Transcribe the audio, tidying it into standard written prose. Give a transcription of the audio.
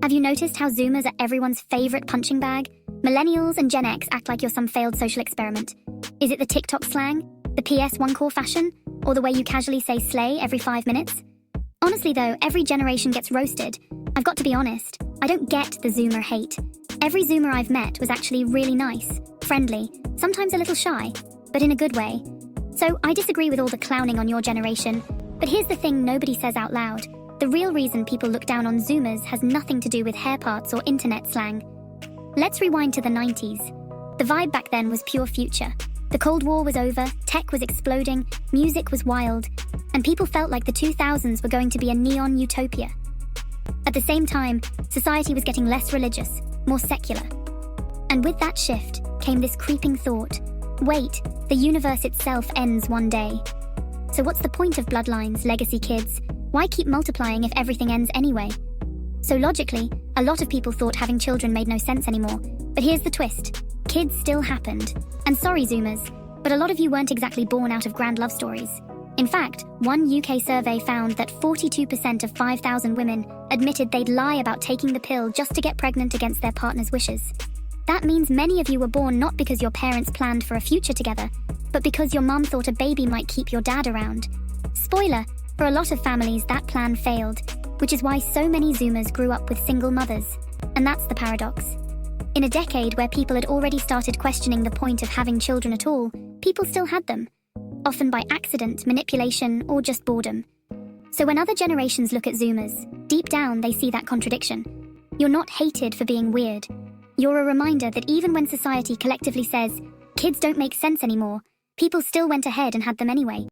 Have you noticed how Zoomers are everyone's favorite punching bag? Millennials and Gen X act like you're some failed social experiment. Is it the TikTok slang, the PS one core fashion, or the way you casually say slay every 5 minutes? Honestly though, every generation gets roasted. I've got to be honest, I don't get the Zoomer hate. Every Zoomer I've met was actually really nice, friendly, sometimes a little shy, but in a good way. So I disagree with all the clowning on your generation, but here's the thing nobody says out loud. The real reason people look down on Zoomers has nothing to do with hair parts or internet slang. Let's rewind to the 90s. The vibe back then was pure future. The Cold War was over, tech was exploding, music was wild, and people felt like the 2000s were going to be a neon utopia. At the same time, society was getting less religious, more secular. And with that shift came this creeping thought: wait, the universe itself ends one day. So what's the point of bloodlines, legacy kids? Why keep multiplying if everything ends anyway? So logically, a lot of people thought having children made no sense anymore. But here's the twist. Kids still happened. And sorry Zoomers, but a lot of you weren't exactly born out of grand love stories. In fact, one UK survey found that 42% of 5,000 women admitted they'd lie about taking the pill just to get pregnant against their partner's wishes. That means many of you were born not because your parents planned for a future together, but because your mum thought a baby might keep your dad around. Spoiler, for a lot of families that plan failed, which is why so many Zoomers grew up with single mothers. And that's the paradox. In a decade where people had already started questioning the point of having children at all, people still had them, often by accident, manipulation, or just boredom. So when other generations look at Zoomers, deep down they see that contradiction. You're not hated for being weird. You're a reminder that even when society collectively says, kids don't make sense anymore, people still went ahead and had them anyway.